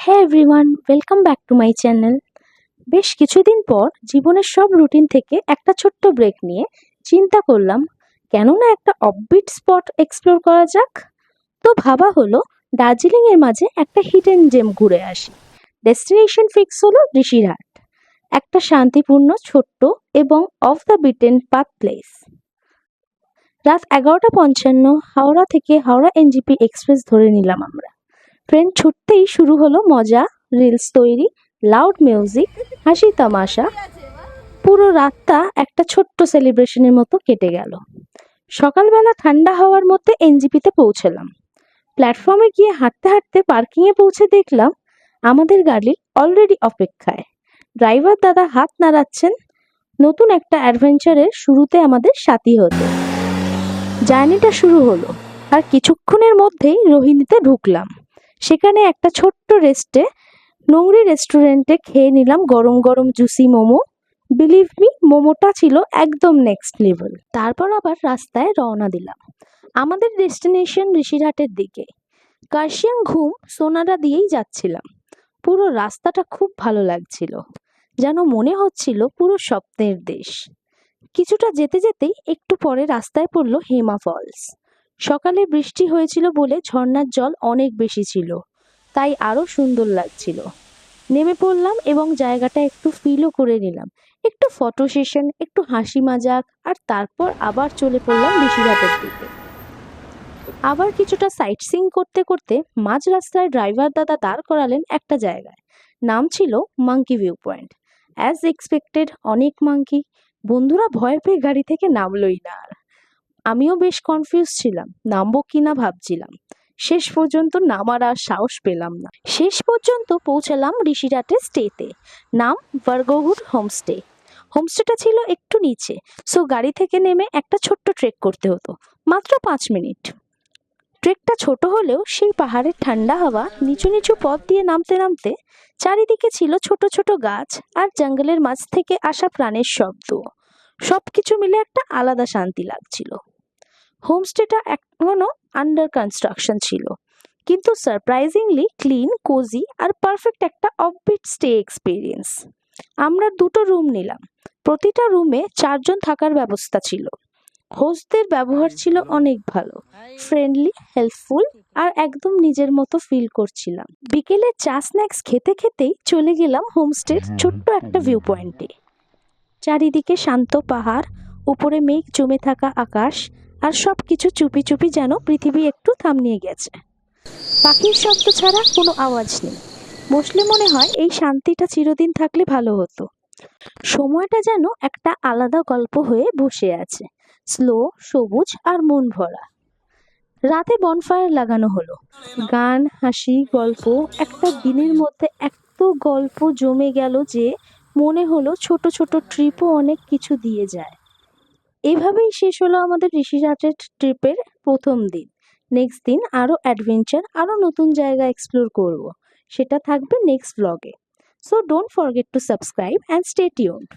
হ্যাঁ everyone, welcome back to my channel. বেশ কিছুদিন পর জীবনের সব রুটিন থেকে একটা ছোট্ট ব্রেক নিয়ে চিন্তা করলাম কেন না একটা অফবিট স্পট এক্সপ্লোর করা যাক। তো ভাবা হলো দার্জিলিং এর মাঝে একটা হিডেন জেম ঘুরে আসি। ডেস্টিনেশন ফিক্স হলো ঋষিরহাট, একটা শান্তিপূর্ণ ছোট্ট এবং of the beaten path place. রাত 11:55 হাওড়া থেকে হাওড়া এনজিপি এক্সপ্রেস ধরে নিলাম আমরা। ট্রেন ছুটতেই শুরু হলো মজা, রিলস তৈরি, লাউড মিউজিক, হাসি তামাশা। পুরো রাতটা একটা ছোট্ট সেলিব্রেশনের মতো কেটে গেল। সকালবেলা ঠান্ডা হাওয়ার মধ্যে এনজিপিতে পৌঁছলাম। প্ল্যাটফর্মে গিয়ে হাঁটতে হাঁটতে পার্কিংয়ে পৌঁছে দেখলাম আমাদের গাড়ি অলরেডি অপেক্ষায়। ড্রাইভার দাদা হাত নাড়াচ্ছেন নতুন একটা অ্যাডভেঞ্চারের শুরুতে আমাদের সাথী হতে। জার্নিটা শুরু হলো আর কিছুক্ষণের মধ্যেই রোহিণীতে ঢুকলাম। সেখানে একটা ছোট্ট নোংরি রেস্টুরেন্টে খেয়ে নিলাম গরম গরম জুসি মোমো। বিলিভ মি, মোমোটা ছিল একদম নেক্সট লেভেল। তারপর আবার রাস্তায় রওনা দিলাম আমাদের ডেস্টিনেশন ঋষিরহাটের দিকে। কার্শিয়াং ঘুম সোনারা দিয়েই যাচ্ছিলাম। পুরো রাস্তাটা খুব ভালো লাগছিল, যেন মনে হচ্ছিল পুরো স্বপ্নের দেশ। কিছুটা যেতে যেতেই একটু পরে রাস্তায় পড়লো হেমা ফলস। সকালে বৃষ্টি হয়েছিল বলে ঝর্ণার জল অনেক বেশি ছিল, তাই আরো সুন্দর লাগছিল। নেমে পড়লাম এবং জায়গাটা একটু ফিলও করে নিলাম। একটু ফটো সেশন, একটু হাসি মজাক, আর তারপর আবার চলে পড়লাম ঋষিরহাটের দিকে। আবার কিছুটা সাইট সিইং করতে করতে মাঝ রাস্তায় ড্রাইভার দাদা দাঁড় করালেন একটা জায়গায়। নাম ছিল monkey view point. As expected অনেক মাঙ্কি। বন্ধুরা ভয় পেয়ে গাড়ি থেকে নামলই না আর। আমিও বেশ কনফিউজ ছিলাম, নামবো কিনা ভাবছিলাম। শেষ পর্যন্ত নামার আর সাহস পেলাম না। শেষ পর্যন্ত পৌঁছালাম ঋষিরহাটের স্টেতে। নাম ভার্গোহুড হোমস্টে। হোমস্টেটা ছিল একটু নিচে, সো গাড়ি থেকে নেমে একটা ছোট্ট ট্রেক করতে হতো, মাত্র 5 মিনিট। ট্রেকটা ছোট হলেও সেই পাহাড়ের ঠান্ডা হাওয়া, নিচু নিচু পথ দিয়ে নামতে নামতে চারিদিকে ছিল ছোট ছোট গাছ আর জঙ্গলের মাঝ থেকে আসা প্রাণের শব্দ। সবকিছু মিলে একটা আলাদা শান্তি লাগছিল। হোমস্টেটা এখনো আন্ডার কনস্ট্রাকশন ছিল, কিন্তু সারপ্রাইজিংলি ক্লিন, কোজি আর পারফেক্ট একটা অফবিট স্টে এক্সপিরিয়েন্স। আমরা 2টো রুম নিলাম। প্রতিটা রুমে 4জন থাকার ব্যবস্থা ছিল। হোস্টদের ব্যবহার ছিল অনেক ভালো, ফ্রেন্ডলি, হেল্পফুল, আর একদম নিজের মতো ফিল করছিলাম। বিকেলে চা স্ন্যাক্স খেতে খেতেই চলে গেলাম হোমস্টের ছোট্ট একটা ভিউ পয়েন্টে। চারিদিকে শান্ত পাহাড়, উপরে মেঘ জমে থাকা আকাশ, আর সবকিছু চুপি চুপি যেন পৃথিবী একটু থাম নিয়ে গেছে। পাখির শব্দ ছাড়া কোনো আওয়াজ নেই। বসলে মনে হয় এই শান্তিটা চিরদিন থাকলে ভালো হতো। সময়টা যেন একটা আলাদা গল্প হয়ে বসে আছে, স্লো, সবুজ আর মন ভরা। রাতে বনফায়ার লাগানো হলো। গান, হাসি, গল্প। একটা দিনের মধ্যে এত গল্প জমে গেল যে মনে হলো ছোট ছোট ট্রিপও অনেক কিছু দিয়ে যায়। এভাবেই শেষ হলো আমাদের ঋষিরহাটের ট্রিপের প্রথম দিন। নেক্সট দিন আরও অ্যাডভেঞ্চার, আরও নতুন জায়গা এক্সপ্লোর করব। সেটা থাকবে নেক্সট ব্লগে। So don't forget to subscribe and stay tuned.